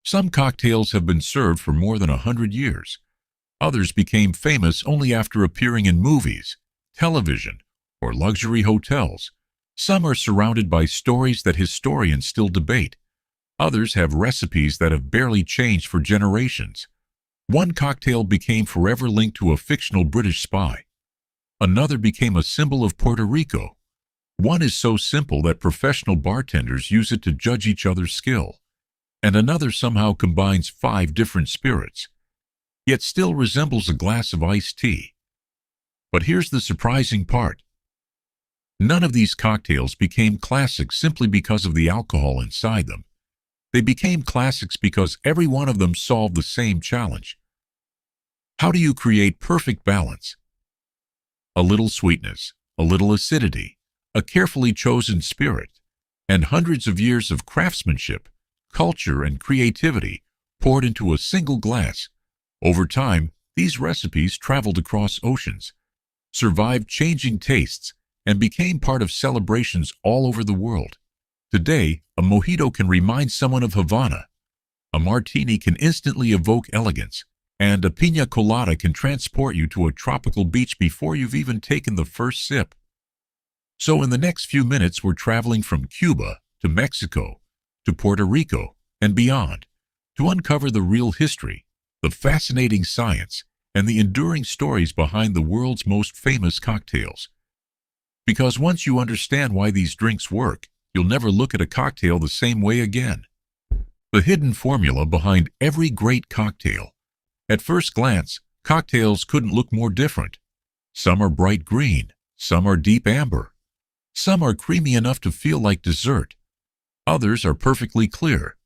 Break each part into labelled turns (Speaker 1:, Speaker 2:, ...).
Speaker 1: Some cocktails have been served for more than 100 years. Others became famous only after appearing in movies, television, or luxury hotels. Some are surrounded by stories that historians still debate. Others have recipes that have barely changed for generations. One cocktail became forever linked to a fictional British spy. Another became a symbol of Puerto Rico. One is so simple that professional bartenders use it to judge each other's skill. And another somehow combines 5 different spirits, yet still resembles a glass of iced tea. But here's the surprising part. None of these cocktails became classics simply because of the alcohol inside them. They became classics because every one of them solved the same challenge. How do you create perfect balance? A little sweetness, a little acidity, a carefully chosen spirit, and hundreds of years of craftsmanship, culture, and creativity poured into a single glass. Over time, these recipes traveled across oceans, survived changing tastes, and became part of celebrations all over the world. Today, a mojito can remind someone of Havana, a martini can instantly evoke elegance, and a piña colada can transport you to a tropical beach before you've even taken the first sip. So in the next few minutes, we're traveling from Cuba to Mexico to Puerto Rico and beyond to uncover the real history, the fascinating science, and the enduring stories behind the world's most famous cocktails. Because once you understand why these drinks work, you'll never look at a cocktail the same way again. The hidden formula behind every great cocktail. At first glance, cocktails couldn't look more different. Some are bright green, some are deep amber. Some are creamy enough to feel like dessert. Others are perfectly clear.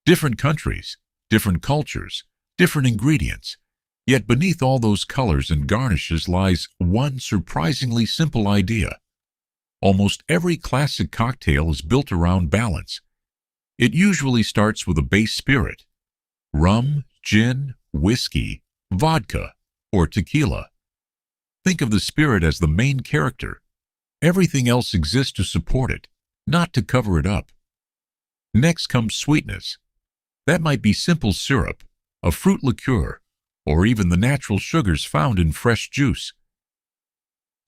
Speaker 1: Different countries, different cultures, different ingredients. Yet beneath all those colors and garnishes lies one surprisingly simple idea. Almost every classic cocktail is built around balance. It usually starts with a base spirit: rum, gin, whiskey, vodka, or tequila. Think of the spirit as the main character. Everything else exists to support it, not to cover it up. Next comes sweetness. That might be simple syrup, a fruit liqueur, or even the natural sugars found in fresh juice.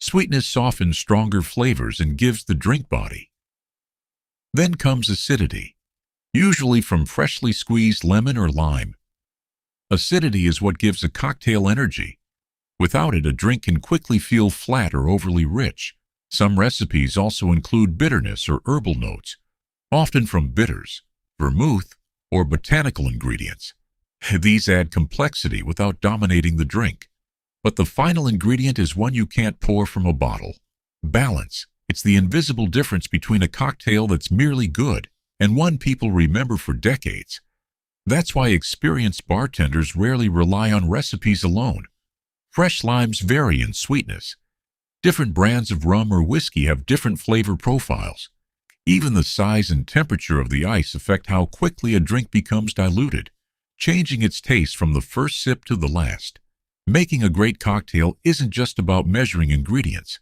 Speaker 1: Sweetness softens stronger flavors and gives the drink body. Then comes acidity, usually from freshly squeezed lemon or lime. Acidity is what gives a cocktail energy. Without it, a drink can quickly feel flat or overly rich. Some recipes also include bitterness or herbal notes, often from bitters, vermouth, or botanical ingredients. These add complexity without dominating the drink. But the final ingredient is one you can't pour from a bottle: balance. It's the invisible difference between a cocktail that's merely good and one people remember for decades. That's why experienced bartenders rarely rely on recipes alone. Fresh limes vary in sweetness. Different brands of rum or whiskey have different flavor profiles. Even the size and temperature of the ice affect how quickly a drink becomes diluted, changing its taste from the first sip to the last. Making a great cocktail isn't just about measuring ingredients.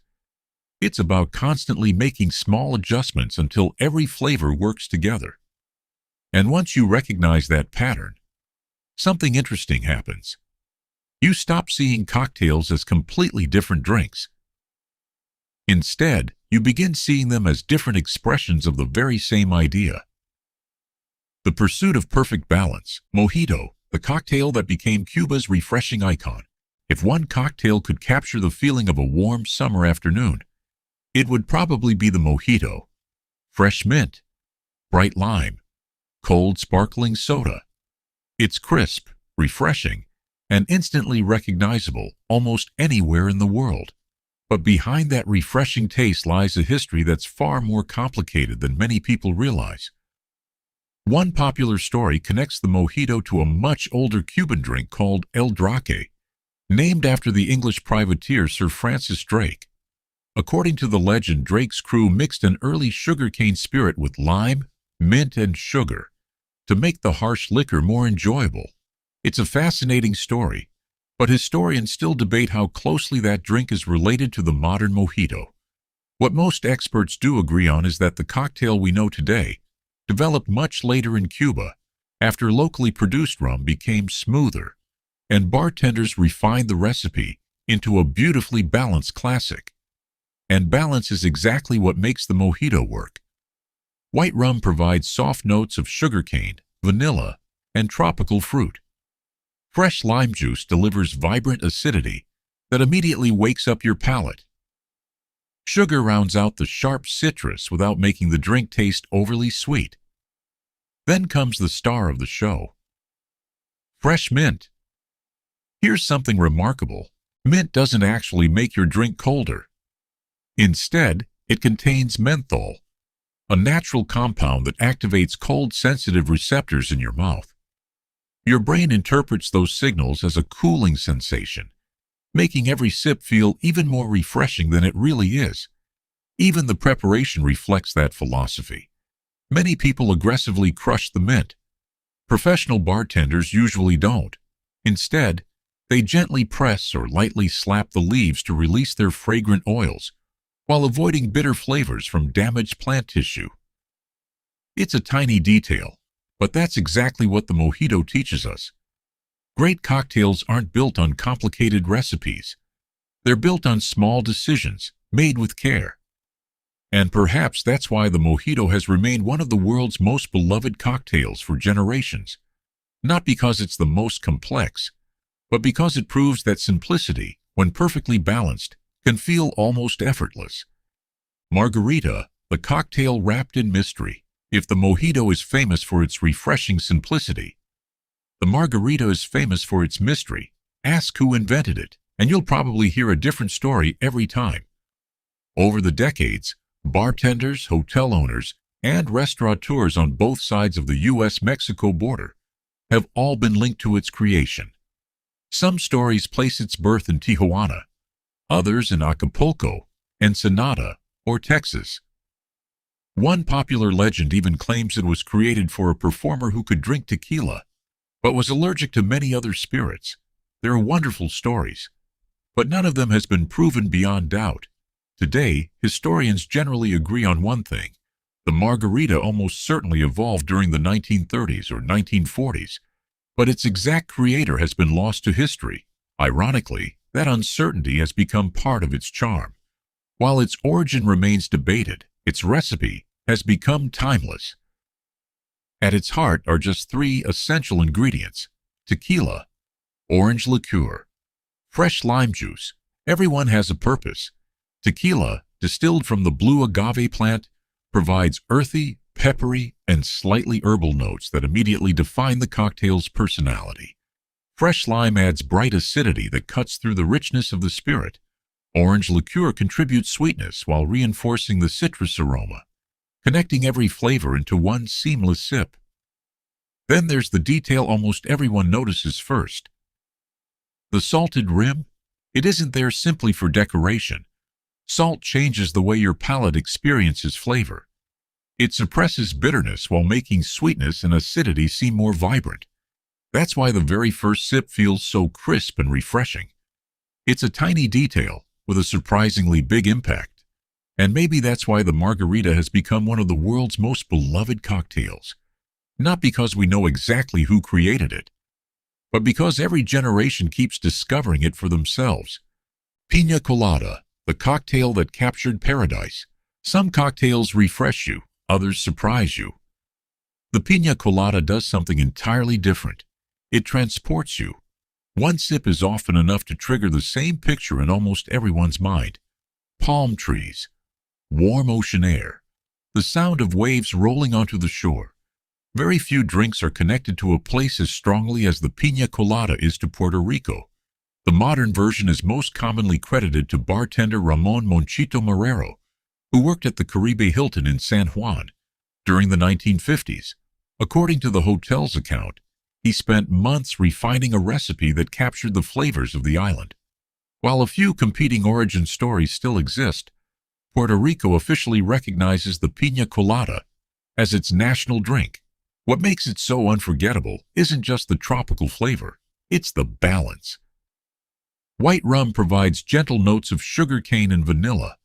Speaker 1: It's about constantly making small adjustments until every flavor works together. And once you recognize that pattern, something interesting happens. You stop seeing cocktails as completely different drinks. Instead, you begin seeing them as different expressions of the very same idea. The pursuit of perfect balance. Mojito, the cocktail that became Cuba's refreshing icon. If one cocktail could capture the feeling of a warm summer afternoon, it would probably be the mojito. Fresh mint, bright lime, cold sparkling soda. It's crisp, refreshing, and instantly recognizable almost anywhere in the world. But behind that refreshing taste lies a history that's far more complicated than many people realize. One popular story connects the mojito to a much older Cuban drink called El Drake, named after the English privateer Sir Francis Drake. According to the legend, Drake's crew mixed an early sugarcane spirit with lime, mint, and sugar to make the harsh liquor more enjoyable. It's a fascinating story, but historians still debate how closely that drink is related to the modern mojito. What most experts do agree on is that the cocktail we know today developed much later in Cuba, after locally produced rum became smoother, and bartenders refined the recipe into a beautifully balanced classic. And balance is exactly what makes the mojito work. White rum provides soft notes of sugarcane, vanilla, and tropical fruit. Fresh lime juice delivers vibrant acidity that immediately wakes up your palate. Sugar rounds out the sharp citrus without making the drink taste overly sweet. Then comes the star of the show: fresh mint. Here's something remarkable. Mint doesn't actually make your drink colder. Instead, it contains menthol, a natural compound that activates cold-sensitive receptors in your mouth. Your brain interprets those signals as a cooling sensation, making every sip feel even more refreshing than it really is. Even the preparation reflects that philosophy. Many people aggressively crush the mint. Professional bartenders usually don't. Instead, they gently press or lightly slap the leaves to release their fragrant oils, while avoiding bitter flavors from damaged plant tissue. It's a tiny detail, but that's exactly what the mojito teaches us. Great cocktails aren't built on complicated recipes. They're built on small decisions, made with care. And perhaps that's why the mojito has remained one of the world's most beloved cocktails for generations. Not because it's the most complex, but because it proves that simplicity, when perfectly balanced, can feel almost effortless. Margarita, the cocktail wrapped in mystery. If the mojito is famous for its refreshing simplicity, the margarita is famous for its mystery. Ask who invented it, and you'll probably hear a different story every time. Over the decades, bartenders, hotel owners, and restaurateurs on both sides of the U.S.-Mexico border have all been linked to its creation. Some stories place its birth in Tijuana, others in Acapulco, Ensenada, or Texas. One popular legend even claims it was created for a performer who could drink tequila, but was allergic to many other spirits. There are wonderful stories, but none of them has been proven beyond doubt. Today, historians generally agree on one thing: the margarita almost certainly evolved during the 1930s or 1940s, but its exact creator has been lost to history. Ironically, that uncertainty has become part of its charm. While its origin remains debated, its recipe has become timeless. At its heart are just three essential ingredients: tequila, orange liqueur, fresh lime juice. Everyone has a purpose. Tequila, distilled from the blue agave plant, provides earthy, peppery, and slightly herbal notes that immediately define the cocktail's personality. Fresh lime adds bright acidity that cuts through the richness of the spirit. Orange liqueur contributes sweetness while reinforcing the citrus aroma, connecting every flavor into one seamless sip. Then there's the detail almost everyone notices first: the salted rim. It isn't there simply for decoration. Salt changes the way your palate experiences flavor. It suppresses bitterness while making sweetness and acidity seem more vibrant. That's why the very first sip feels so crisp and refreshing. It's a tiny detail with a surprisingly big impact. And maybe that's why the margarita has become one of the world's most beloved cocktails. Not because we know exactly who created it, but because every generation keeps discovering it for themselves. Piña colada, the cocktail that captured paradise. Some cocktails refresh you, others surprise you. The piña colada does something entirely different. It transports you. One sip is often enough to trigger the same picture in almost everyone's mind: palm trees, warm ocean air, the sound of waves rolling onto the shore. Very few drinks are connected to a place as strongly as the piña colada is to Puerto Rico. The modern version is most commonly credited to bartender Ramon Monchito Marrero, who worked at the Caribe Hilton in San Juan during the 1950s. According to the hotel's account, he spent months refining a recipe that captured the flavors of the island. While a few competing origin stories still exist, Puerto Rico officially recognizes the piña colada as its national drink. What makes it so unforgettable isn't just the tropical flavor, it's the balance. White rum provides gentle notes of sugarcane and vanilla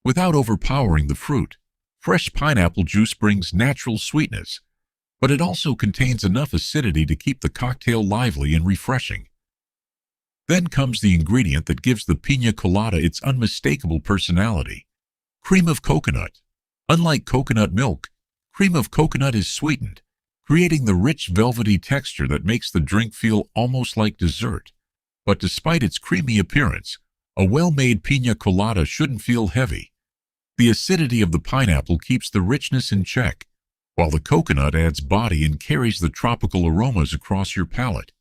Speaker 1: without overpowering the fruit. Fresh pineapple juice brings natural sweetness, but it also contains enough acidity to keep the cocktail lively and refreshing. Then comes the ingredient that gives the piña colada its unmistakable personality: cream of coconut. Unlike coconut milk, cream of coconut is sweetened, creating the rich velvety texture that makes the drink feel almost like dessert. But despite its creamy appearance, a well-made piña colada shouldn't feel heavy. The acidity of the pineapple keeps the richness in check, while the coconut adds body and carries the tropical aromas across your palate.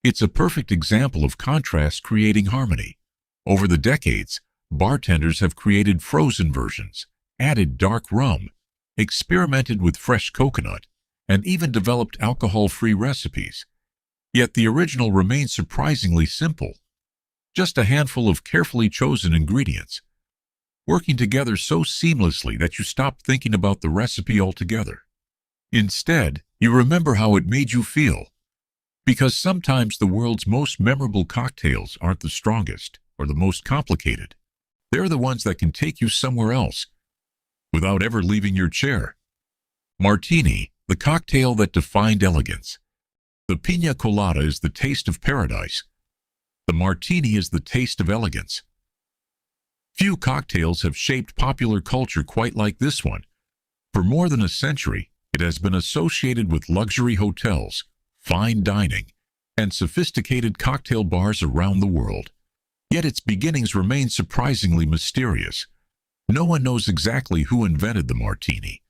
Speaker 1: It's a perfect example of contrast creating harmony. Over the decades, bartenders have created frozen versions, added dark rum, experimented with fresh coconut, and even developed alcohol-free recipes. Yet the original remains surprisingly simple. Just a handful of carefully chosen ingredients, working together so seamlessly that you stop thinking about the recipe altogether. Instead, you remember how it made you feel. Because sometimes the world's most memorable cocktails aren't the strongest or the most complicated. They're the ones that can take you somewhere else without ever leaving your chair. Martini, the cocktail that defined elegance. The piña colada is the taste of paradise. The martini is the taste of elegance. Few cocktails have shaped popular culture quite like this one. For more than a century, it has been associated with luxury hotels, fine dining, and sophisticated cocktail bars around the world. Yet its beginnings remain surprisingly mysterious. No one knows exactly who invented the martini.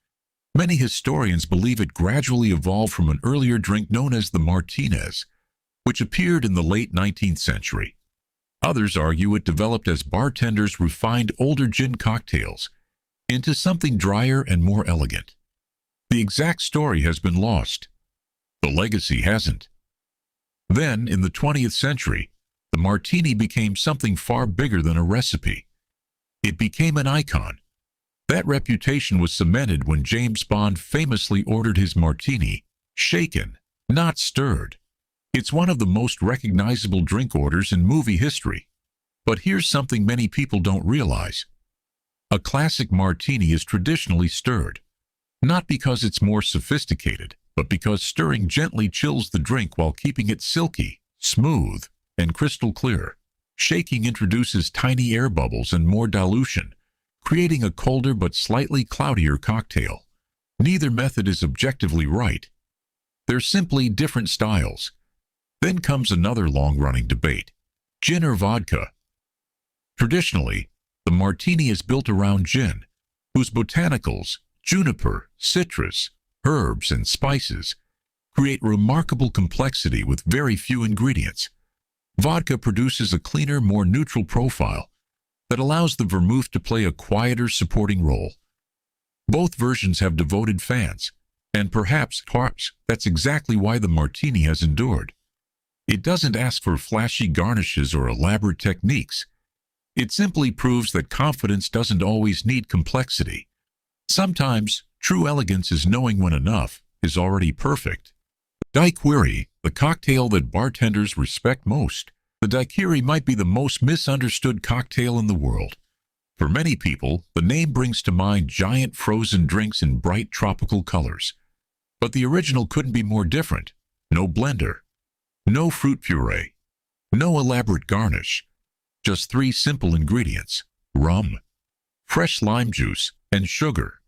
Speaker 1: Many historians believe it gradually evolved from an earlier drink known as the Martinez, which appeared in the late 19th century. Others argue it developed as bartenders refined older gin cocktails into something drier and more elegant. The exact story has been lost. The legacy hasn't. Then, in the 20th century, the martini became something far bigger than a recipe. It became an icon. That reputation was cemented when James Bond famously ordered his martini shaken, not stirred. It's one of the most recognizable drink orders in movie history. But here's something many people don't realize. A classic martini is traditionally stirred, not because it's more sophisticated, but because stirring gently chills the drink while keeping it silky, smooth, and crystal clear. Shaking introduces tiny air bubbles and more dilution, creating a colder but slightly cloudier cocktail. Neither method is objectively right. They're simply different styles. Then comes another long-running debate: gin or vodka? Traditionally, the martini is built around gin, whose botanicals, juniper, citrus, herbs, and spices, create remarkable complexity with very few ingredients. Vodka produces a cleaner, more neutral profile that allows the vermouth to play a quieter supporting role. Both versions have devoted fans, and perhaps that's exactly why the martini has endured. It doesn't ask for flashy garnishes or elaborate techniques. It simply proves that confidence doesn't always need complexity. Sometimes, true elegance is knowing when enough is already perfect. Daiquiri, the cocktail that bartenders respect most. The daiquiri might be the most misunderstood cocktail in the world. For many people, the name brings to mind giant frozen drinks in bright tropical colors. But the original couldn't be more different. No blender, no fruit puree, no elaborate garnish. Just three simple ingredients: rum, fresh lime juice, and sugar.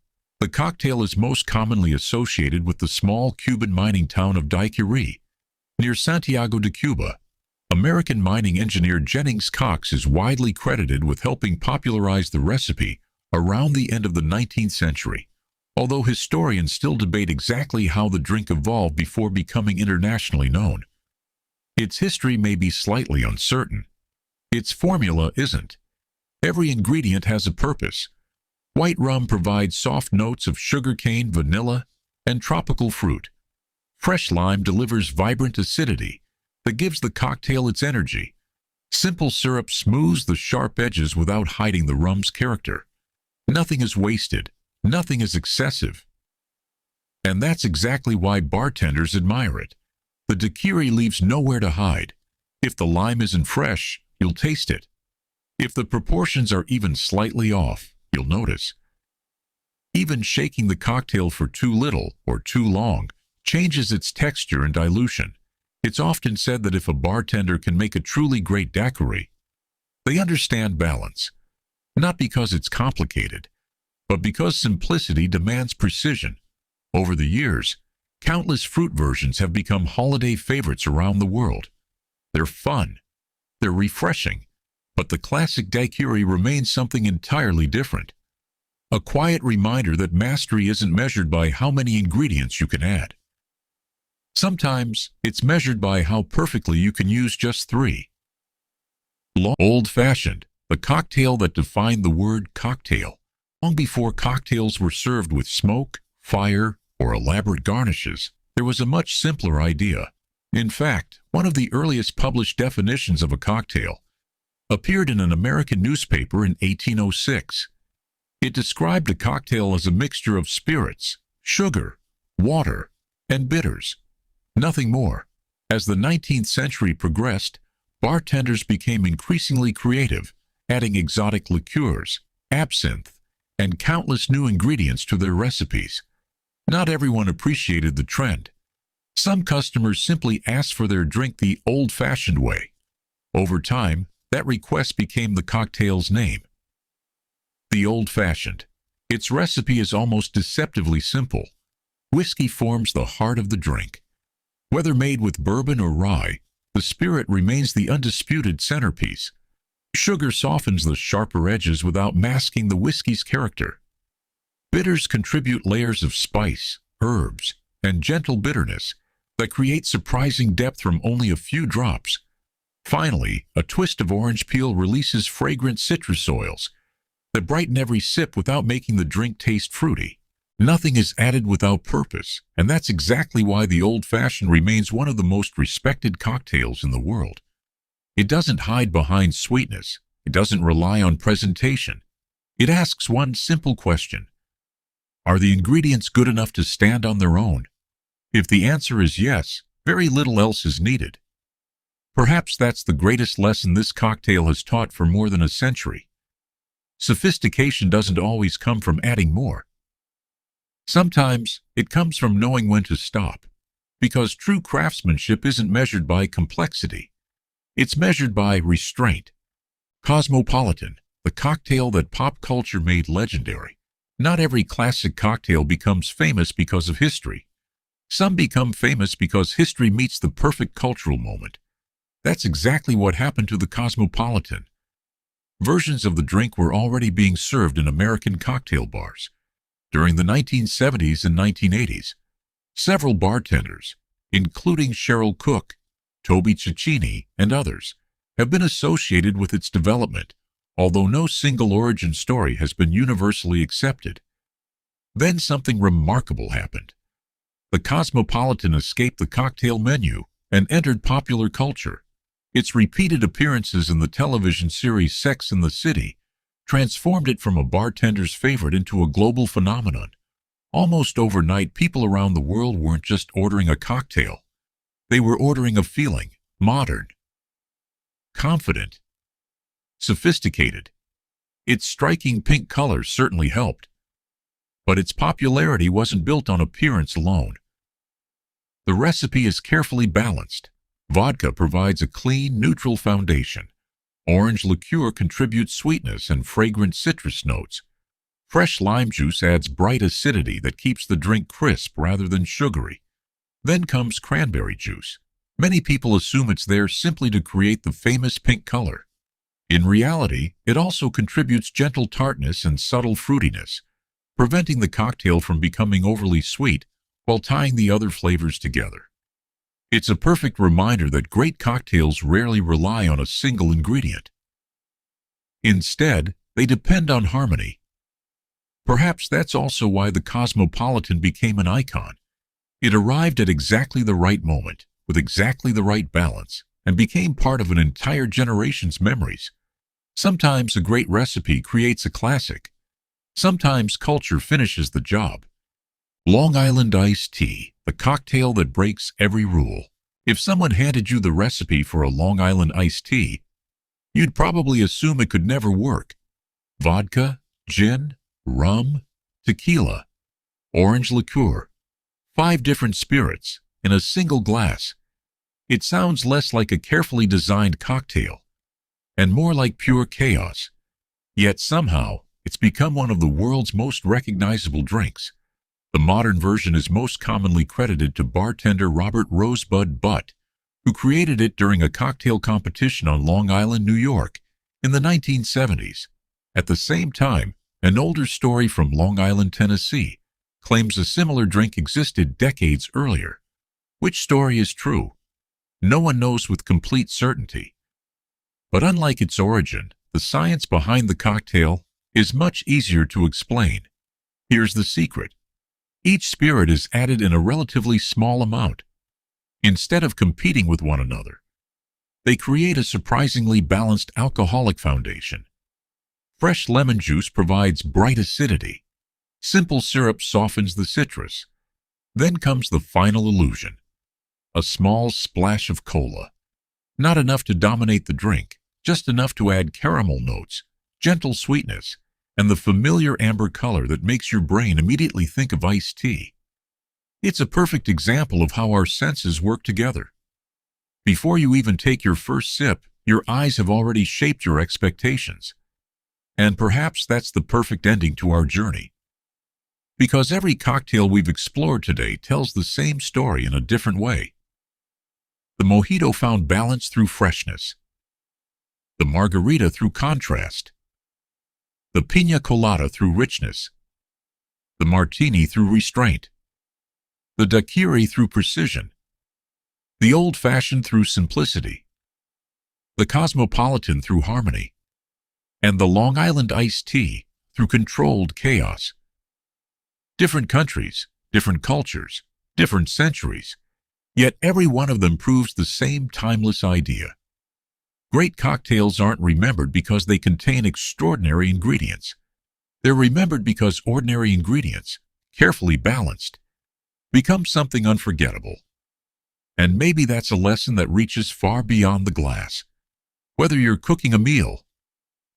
Speaker 1: The cocktail is most commonly associated with the small Cuban mining town of Daiquiri, near Santiago de Cuba. American mining engineer Jennings Cox is widely credited with helping popularize the recipe around the end of the 19th century, although historians still debate exactly how the drink evolved before becoming internationally known. Its history may be slightly uncertain. Its formula isn't. Every ingredient has a purpose. White rum provides soft notes of sugarcane, vanilla, and tropical fruit. Fresh lime delivers vibrant acidity that gives the cocktail its energy. Simple syrup smooths the sharp edges without hiding the rum's character. Nothing is wasted. Nothing is excessive. And that's exactly why bartenders admire it. The daiquiri leaves nowhere to hide. If the lime isn't fresh, you'll taste it. If the proportions are even slightly off, you'll notice. Even shaking the cocktail for too little or too long changes its texture and dilution. It's often said that if a bartender can make a truly great daiquiri, they understand balance, not because it's complicated, but because simplicity demands precision. Over the years, countless fruit versions have become holiday favorites around the world. They're fun, they're refreshing, but the classic daiquiri remains something entirely different. A quiet reminder that mastery isn't measured by how many ingredients you can add. Sometimes it's measured by how perfectly you can use just 3. Old-fashioned, the cocktail that defined the word cocktail. Long before cocktails were served with smoke, fire, or elaborate garnishes, there was a much simpler idea. In fact, one of the earliest published definitions of a cocktail appeared in an American newspaper in 1806. It described a cocktail as a mixture of spirits, sugar, water, and bitters. Nothing more. As the 19th century progressed, bartenders became increasingly creative, adding exotic liqueurs, absinthe, and countless new ingredients to their recipes. Not everyone appreciated the trend. Some customers simply asked for their drink the old-fashioned way. Over time, that request became the cocktail's name. The old-fashioned. Its recipe is almost deceptively simple. Whiskey forms the heart of the drink. Whether made with bourbon or rye, the spirit remains the undisputed centerpiece. Sugar softens the sharper edges without masking the whiskey's character. Bitters contribute layers of spice, herbs, and gentle bitterness that create surprising depth from only a few drops. Finally, a twist of orange peel releases fragrant citrus oils that brighten every sip without making the drink taste fruity. Nothing is added without purpose, and that's exactly why the old-fashioned remains one of the most respected cocktails in the world. It doesn't hide behind sweetness. It doesn't rely on presentation. It asks one simple question: are the ingredients good enough to stand on their own? If the answer is yes, very little else is needed. Perhaps that's the greatest lesson this cocktail has taught for more than a century. Sophistication doesn't always come from adding more. Sometimes it comes from knowing when to stop, because true craftsmanship isn't measured by complexity. It's measured by restraint. Cosmopolitan, the cocktail that pop culture made legendary. Not every classic cocktail becomes famous because of history. Some become famous because history meets the perfect cultural moment. That's exactly what happened to the Cosmopolitan. Versions of the drink were already being served in American cocktail bars. During the 1970s and 1980s, several bartenders, including Cheryl Cook, Toby Cecchini, and others, have been associated with its development, although no single origin story has been universally accepted. Then something remarkable happened. The Cosmopolitan escaped the cocktail menu and entered popular culture. Its repeated appearances in the television series Sex and the City transformed it from a bartender's favorite into a global phenomenon. Almost overnight, people around the world weren't just ordering a cocktail. They were ordering a feeling: modern, confident, sophisticated. Its striking pink color certainly helped. But its popularity wasn't built on appearance alone. The recipe is carefully balanced. Vodka provides a clean, neutral foundation. Orange liqueur contributes sweetness and fragrant citrus notes. Fresh lime juice adds bright acidity that keeps the drink crisp rather than sugary. Then comes cranberry juice. Many people assume it's there simply to create the famous pink color. In reality, it also contributes gentle tartness and subtle fruitiness, preventing the cocktail from becoming overly sweet while tying the other flavors together. It's a perfect reminder that great cocktails rarely rely on a single ingredient. Instead, they depend on harmony. Perhaps that's also why the Cosmopolitan became an icon. It arrived at exactly the right moment, with exactly the right balance, and became part of an entire generation's memories. Sometimes a great recipe creates a classic. Sometimes culture finishes the job. Long Island iced tea, the cocktail that breaks every rule. If someone handed you the recipe for a Long Island iced tea, you'd probably assume it could never work. Vodka, gin, rum, tequila, orange liqueur, 5 different spirits in a single glass. It sounds less like a carefully designed cocktail and more like pure chaos. Yet somehow, it's become one of the world's most recognizable drinks. The modern version is most commonly credited to bartender Robert Rosebud Butt, who created it during a cocktail competition on Long Island, New York, in the 1970s. At the same time, an older story from Long Island, Tennessee, claims a similar drink existed decades earlier. Which story is true? No one knows with complete certainty. But unlike its origin, the science behind the cocktail is much easier to explain. Here's the secret. Each spirit is added in a relatively small amount. Instead of competing with one another, they create a surprisingly balanced alcoholic foundation. Fresh lemon juice provides bright acidity. Simple syrup softens the citrus. Then comes the final illusion. A small splash of cola. Not enough to dominate the drink, just enough to add caramel notes, gentle sweetness, and the familiar amber color that makes your brain immediately think of iced tea. It's a perfect example of how our senses work together. Before you even take your first sip, your eyes have already shaped your expectations. And perhaps that's the perfect ending to our journey. Because every cocktail we've explored today tells the same story in a different way. The mojito found balance through freshness. The margarita through contrast. The piña colada through richness. The martini through restraint. The daiquiri through precision. The old-fashioned through simplicity. The cosmopolitan through harmony. And the Long Island iced tea through controlled chaos. Different countries, different cultures, different centuries, yet every one of them proves the same timeless idea. Great cocktails aren't remembered because they contain extraordinary ingredients. They're remembered because ordinary ingredients, carefully balanced, become something unforgettable. And maybe that's a lesson that reaches far beyond the glass. Whether you're cooking a meal,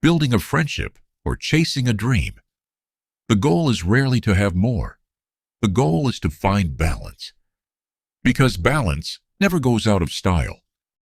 Speaker 1: building a friendship, or chasing a dream, the goal is rarely to have more. The goal is to find balance. Because balance never goes out of style.